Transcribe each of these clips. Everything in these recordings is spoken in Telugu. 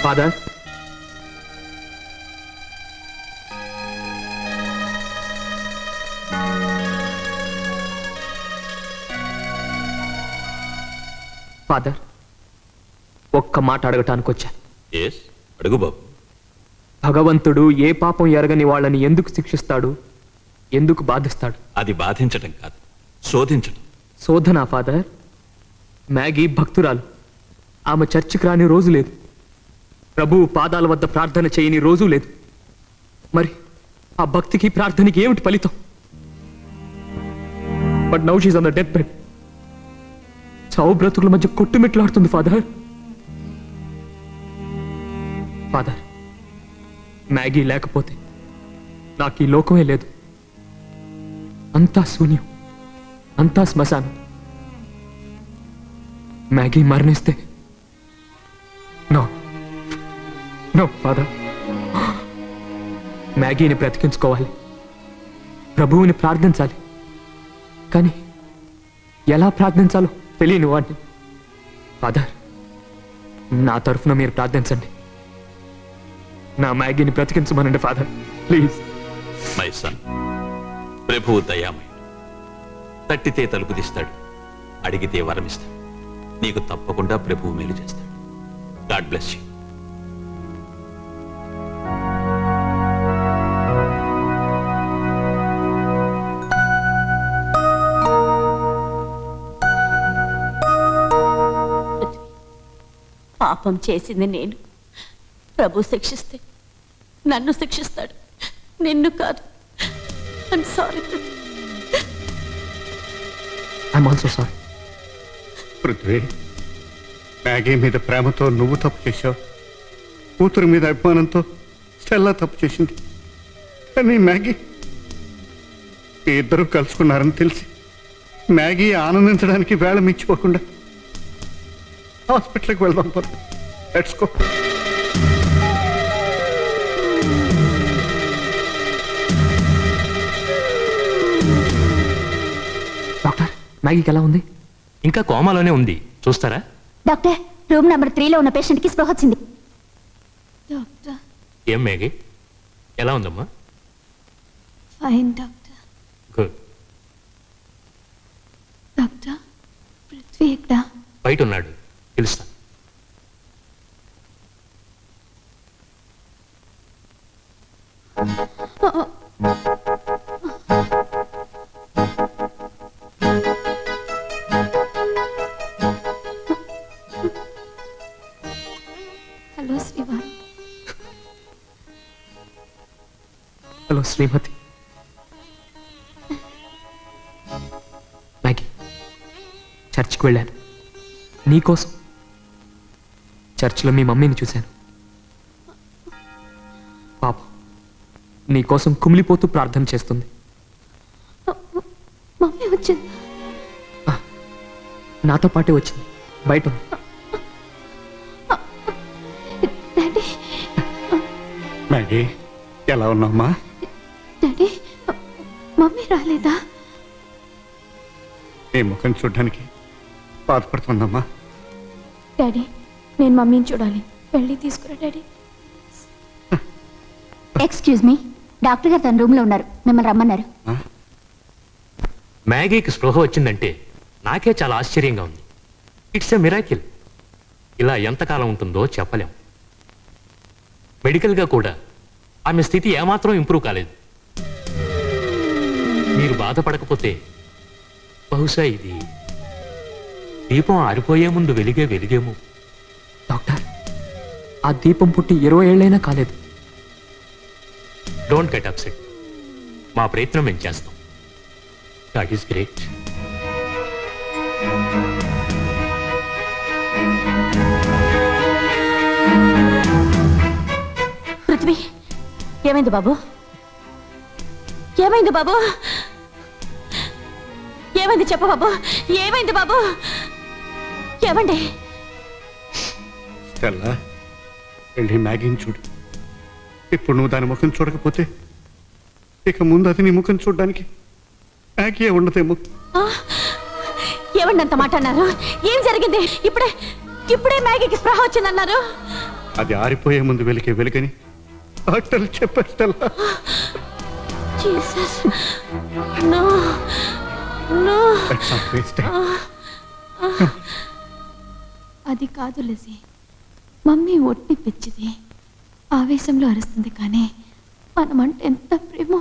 ఫాదర్, ఫాదర్, ఒక్క మాట అడగటానికి వచ్చా. అడుగు బాబు. భగవంతుడు ఏ పాపం ఎరగని వాళ్ళని ఎందుకు శిక్షిస్తాడు, ఎందుకు బాధిస్తాడు? అది బాధించటం కాదు, శోధించటం. శోధనా ఫాదర్? మ్యాగీ భక్తురాలు, ఆమె చర్చికి రాని రోజు లేదు, ప్రభువు పాదాల వద్ద ప్రార్థన చేయని రోజు లేదు. మరి ఆ భక్తికి ప్రార్థనకి ఏమిటి ఫలితం? But now she's on the death bed. చావు బ్రతుకుల మధ్య కొట్టుమిట్లాడుతుంది ఫాదర్. ఫాదర్, మ్యాగీ లేకపోతే నాకు ఈ లోకమే లేదు. అంతా శూన్యం, అంతా శ్మశానం. మ్యాగీ మరణిస్తే నో నో ఫాదర్, మ్యాగీని బ్రతికించుకోవాలి, ప్రభువుని ప్రార్థించాలి. కానీ ఎలా ప్రార్థించాలో తెలియని వాడిని. ఫాదర్, నా తరఫున మీరు ప్రార్థించండి. నా మ్యాగీని బ్రతికించమనండి ఫాదర్, ప్లీజ్. మై సన్, ప్రభువు దయామయుడు. తట్టితే తలుపు తీస్తాడు, అడిగితే వరమిస్తాడు. నీకు తప్పకుండా ప్రభువు మేలు చేస్తాడు. God bless you. పాపం చేసింది నేను. ప్రభు శిక్షిస్తే నన్ను శిక్షిస్తాడు, నిన్ను కాదు. I'm sorry. I'm also sorry. Prithvi, Maggi మీద ప్రేమతో నువ్వు తప్పు చేశావు, కూతురు మీద అభిమానంతో స్టెల్లా తప్పు చేసింది. కానీ మ్యాగీ, మీ ఇద్దరూ కలుసుకున్నారని తెలిసి మ్యాగీ ఆనందించడానికి వేళ మించిపోకుండా హాస్పిటల్కి వెళ్దాం. Let's go. డాక్టర్, మ్యాగీకి ఎలా ఉంది? ఇంకా కోమాలోనే ఉంది, చూస్తారా? డాక్టర్, రూమ్ నెంబర్ 3లో ఉన్న పేషెంట్ కి స్పృహ వచ్చింది. డాక్టర్. ఏం మ్యాగీ, ఎలా ఉందమ్మా? Fine doctor. Good. Doctor, Prithvi ఎక్కడ? బయట ఉన్నాడు, పిలుస్తా. హలో శ్రీవాణి. హలో శ్రీమతి. మ్యాగీ, చర్చికి వెళ్ళాను నీకోసం. చర్చిలో మీ మమ్మీని చూశాను. పాపం నీకోసం కుమిలిపోతూ ప్రార్థన చేస్తుంది. మమ్మీ వచ్చింది. నాతో పాటే వచ్చింది, బయట ఉంది. డాడీ. మ్యాగీ, ఎలా ఉన్నామ్మా? డాడీ, మమ్మీ రాలేదా? నీ ముఖం చూడడానికి బాధపడుతుందమ్మా. డాడీ, నేను మమ్మీని చూడాలి, వెళ్ళి తీసుకురా డాడీ. ఎక్స్క్యూజ్ మీ, డాక్టర్ గారు తన రూమ్ లో ఉన్నారు, మిమ్మల్ని రమ్మన్నారు. మ్యాగీకి స్పృహ వచ్చిందంటే నాకే చాలా ఆశ్చర్యంగా ఉంది. It's a miracle. ఇలా ఎంతకాలం ఉంటుందో చెప్పలేం. మెడికల్గా కూడా ఆమె స్థితి ఏమాత్రం ఇంప్రూవ్ కాలేదు. మీరు బాధపడకపోతే బహుశా ఇది దీపం ఆరిపోయే ముందు వెలిగే వెలిగేమో. డాక్టర్, ఆ దీపం పుట్టి 20 ఏళ్ళైనా కాలేదు. Don't get upset. మా ప్రయత్నం మేము చేస్తాం. God is great. పృథ్వీ, ఏమైంది బాబు? ఏమైంది బాబు? ఏమైంది చెప్పు బాబు, ఏమైంది బాబు? ఏమండి? స్టెల్లా, వెళ్ళి మ్యాగీని చూడు. ఇప్పుడు నువ్వు దాని ముఖం చూడకపోతే ఇక ముందు అది నీ ముఖం చూడడానికి మ్యాగీ ఉండదేమో. ఏమండి అంత మాట అన్నారు? ఏం జరిగింది? ఇప్పుడే మ్యాగీకి స్పృహ వచ్చిందన్నారు. అది ఆరిపోయే ముందు వెలికే వెలుగని డాక్టర్లు చెప్పారు Stella. Jesus no no That's not wasted. అది కాదు లిజీ, మమ్మీ ఒట్టి పిచ్చిది, ఆవేశంలో అరుస్తుంది. కానీ మనమంటే ఎంత ప్రేమ.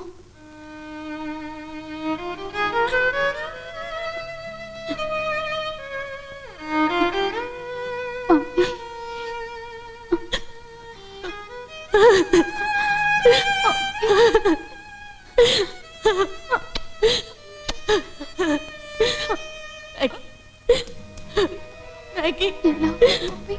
మమ్మీ ఎలా ఉంది మమ్మీ?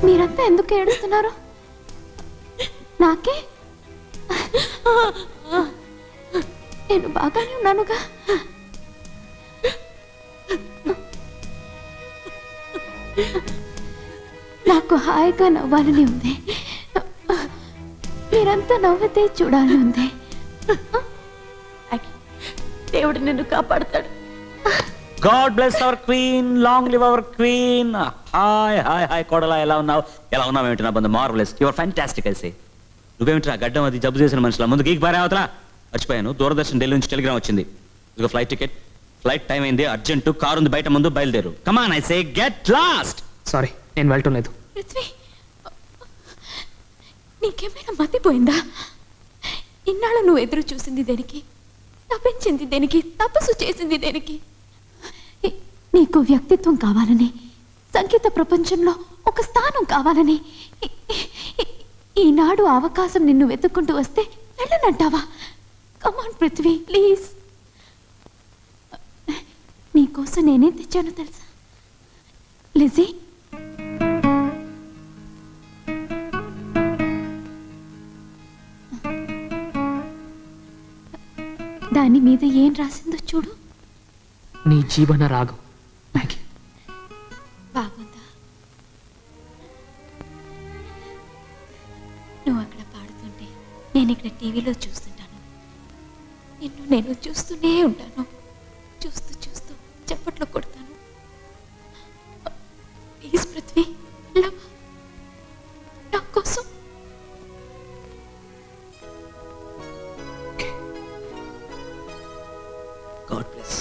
మీరంతా ఎందుకు ఏడుస్తున్నారు? నాకే నేను బాగానే ఉన్నానుగా. నాకు హాయిగా నవ్వాలని ఉంది. మీరంతా నవ్వితే చూడాలని ఉంది. దేవుడు నిన్ను కాపాడతాడు. God bless our queen, long live our queen. Hi hi hi కోడలా, ఎలా ఉన్నావు? ఎలా ఉన్నావు ఏమిటి నా బంధు? Marvellous, your fantastic I say. నువ్వేమిటి ఆ గడ్డం అది జబ్బు చేసిన మనుషుల ముందు గీకి పారే అవతలా? మర్చిపోయాను, దూరదర్శన్ ఢిల్లీ నుంచి టెలిగ్రామ్ వచ్చింది. ఇదిగో ఫ్లైట్ టికెట్, ఫ్లైట్ టైం అయింది, అర్జెంటు, కారు ఉంది బయట, ముందు బయలుదేరు. Come on I say, get lost. Sorry, నేను వెళ్ళటం లేదు. పృథ్వీ, నీకేమైనా మతిపోయిందా? ఇన్నాళ్ళు నువ్వు ఎదురు చూసింది దేనికి? తప్పించింది దేనికి? తపస్సు చేసింది దేనికి? నీకు వ్యక్తిత్వం కావాలని, సంగీత ప్రపంచంలో ఒక స్థానం కావాలని. ఈనాడు అవకాశం నిన్ను వెతుక్కుంటూ వస్తే వెళ్ళనంటావా? కమాన్ పృథ్వీ, ప్లీజ్. నీకోసం నేనేం తెచ్చానో తెలుసా లిజీ? దాని మీద ఏం రాసిందో చూడు. నీ జీవన రాగం. మ్యాగీ, బాగుందా? నువ్వు అక్కడ పాడుతుంటే నేను ఇక్కడ టీవీలో చూస్తుంటాను. నిన్ను నేను చూస్తూనే ఉంటాను. చూస్తూ చూస్తూ చప్పట్లు కొడతాను. ప్లీజ్ పృథ్వీ, లవ్ నా కోసం. God bless.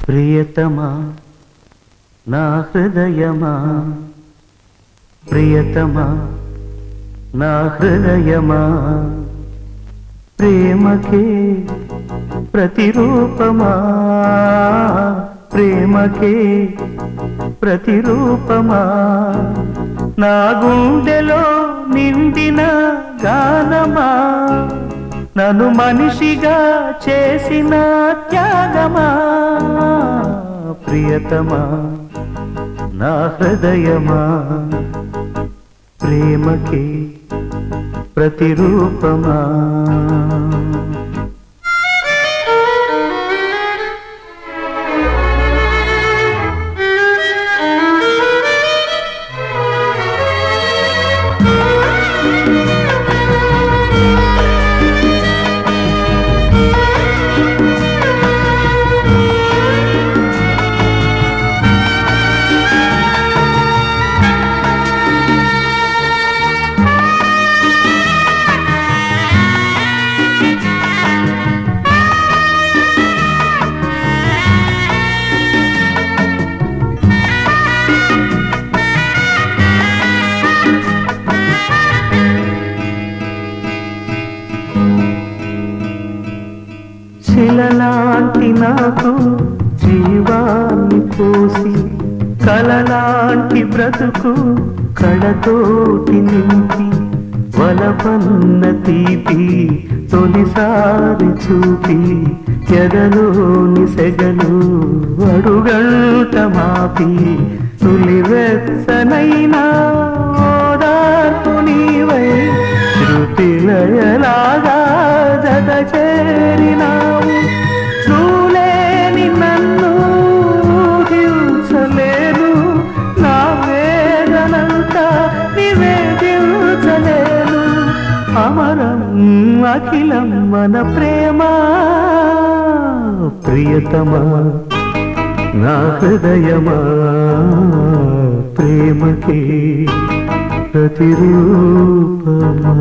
ప్రియతమా నా హృదయమా, ప్రియతమా నా హృదయమా, ప్రేమకే ప్రతిరూపమా, ప్రేమకే ప్రతిరూపమా, నా గుండెలో నిండిన గానమా, నన్ను మనిషిగా చేసిన త్యాగమా. ప్రియతమా నా హృదయమా ప్రేమకి ప్రతిరూపమా శిలలాంటి నాకు జీవాన్ని పోసి కలలాంటి బ్రతుకు కడతోటి నింపి వలపన్న తీపి తొలిసారి చూపి ఎదలోని సెగలు అడుగంట మాపి తులివెచ్చనైనా ఓదార్పు నీవై శృతిలయలాగా జత చేరినావు చూలేని నన్ను హింసలేను నా వేదనంతా నివేదించలేను అమరం అఖిలం మన ప్రేమ ప్రియతమా నా హృదయమా ప్రేమకి ప్రతిరూపమా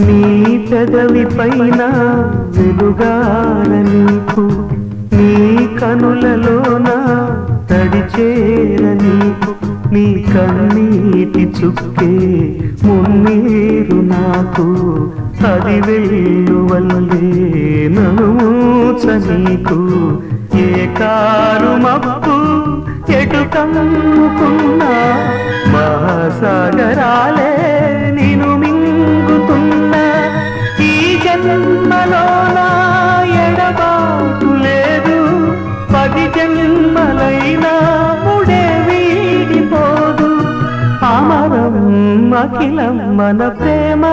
నీ పెదవి పైన వెలుగాల నీకు నీ కనులలోన తడిచేర నీకు నీ కన్నీటి చుక్కే మున్నీరు నాకు అది వెల్లువల్లే ననుమూచ నీకు ఏ కారు మబ్బు ఎటు కమ్ముకున్నా మహాసాగరాలే నిను మింగుతున్నా ఈ జన్మలోన ఎడబాటు లేదు 10 జన్మలైనా ముడే వీడిపోదు అమరం అఖిలం మన ప్రేమ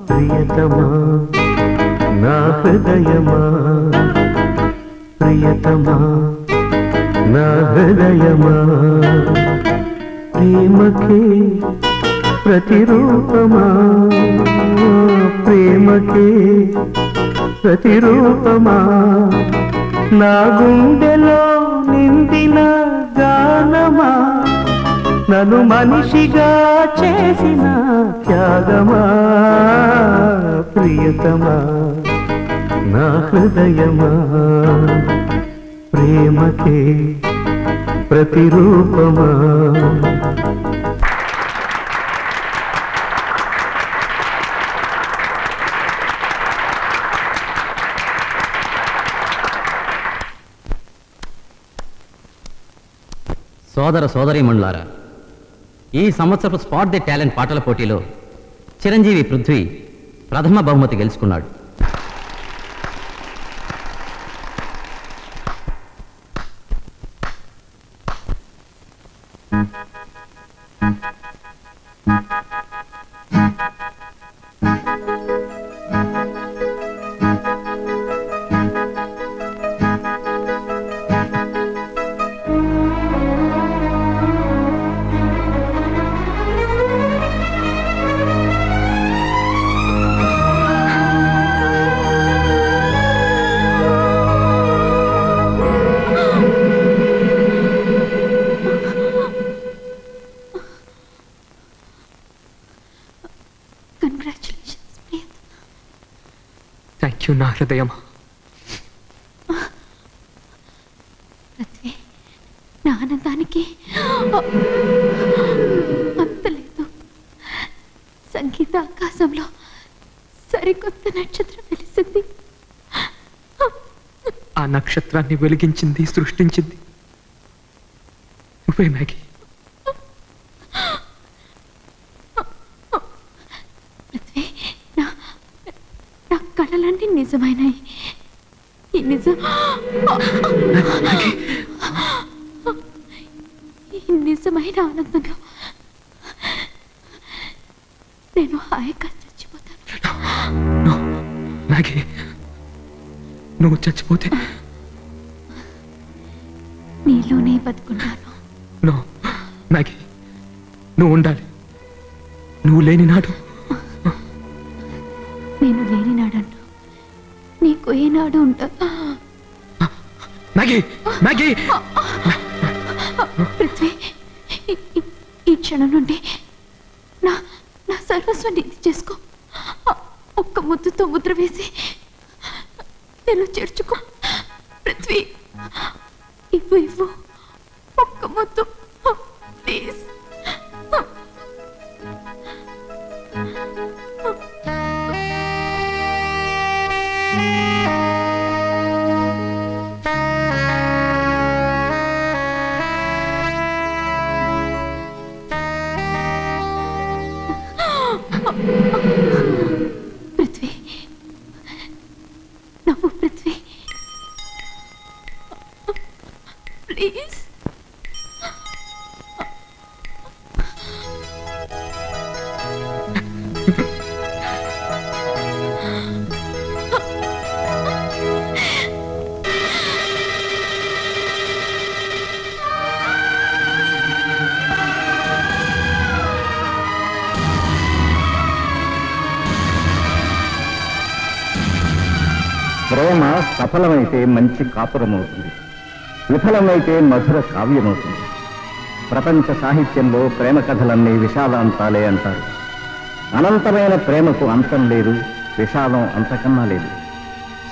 ప్రియతమా నా హృదయమా ప్రియతమా నా హృదయమా ప్రేమకే ప్రతిరూపమా ప్రేమకే ప్రతిరూపమా నా గుండెలో నిండిన గానమా నన్ను మనిషిగా చేసిన త్యాగమా ప్రియతమా నా హృదయమా ప్రేమకే ప్రతిరూపమా సోదర సోదరీమణులారా, ఈ సంవత్సరపు స్పాట్ ది టాలెంట్ పాటల పోటీలో చిరంజీవి పృథ్వీ ప్రథమ బహుమతి గెలుచుకున్నాడు. థ్యాంక్ యూ నా హృదయమా. పృథ్వీ, నా ఆనందానికి అంతలేదు. సంగీత ఆకాశంలో సరికొత్త నక్షత్రం వెలిసింది. ఆ నక్షత్రాన్ని వెలిగించింది, సృష్టించింది నువ్వే మ్యాగీ. పృథ్వీ, నా కళలన్నీ నిజమైనాయి. ఈ నిజమైన ఆనందంలో నేను హాయిగా చచ్చిపోతాను. మ్యాగీ, నువ్వు చచ్చిపోతే నీలోనే బతుకున్నాను. నో మ్యాగీ, నువ్వు ఉండాలి. నువ్వు లేని నాడు, నేను లేని నాడంటూ నీకు ఏనాడు ఉంటా. Maggi Maggi. పృథ్వీ, ఈ క్షణం నుండి నా నా సర్వస్వం నీది చేసుకో. ఒక్క ముద్దుతో ముద్ర వేసి నేను చేర్చుకో. పృథ్వీ, ఇవ్వు ఒక్క ముద్దు ప్లీజ్. పృథ్వీ, నవ్వు పృథ్వీ ప్లీజ్. ప్రేమ సఫలమైతే మంచి కాపురమవుతుంది, విఫలమైతే మధుర కావ్యమవుతుంది. ప్రపంచ సాహిత్యంలో ప్రేమ కథలన్నీ విషాదాంతాలే అంటారు. అనంతమైన ప్రేమకు అంతం లేదు, విషాదం అంతకన్నా లేదు.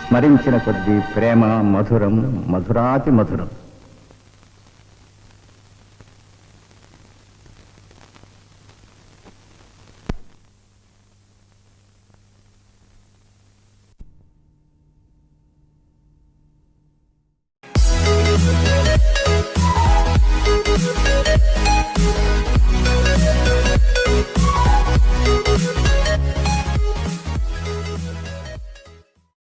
స్మరించిన కొద్దీ ప్రేమ మధురం, మధురాతి మధురం.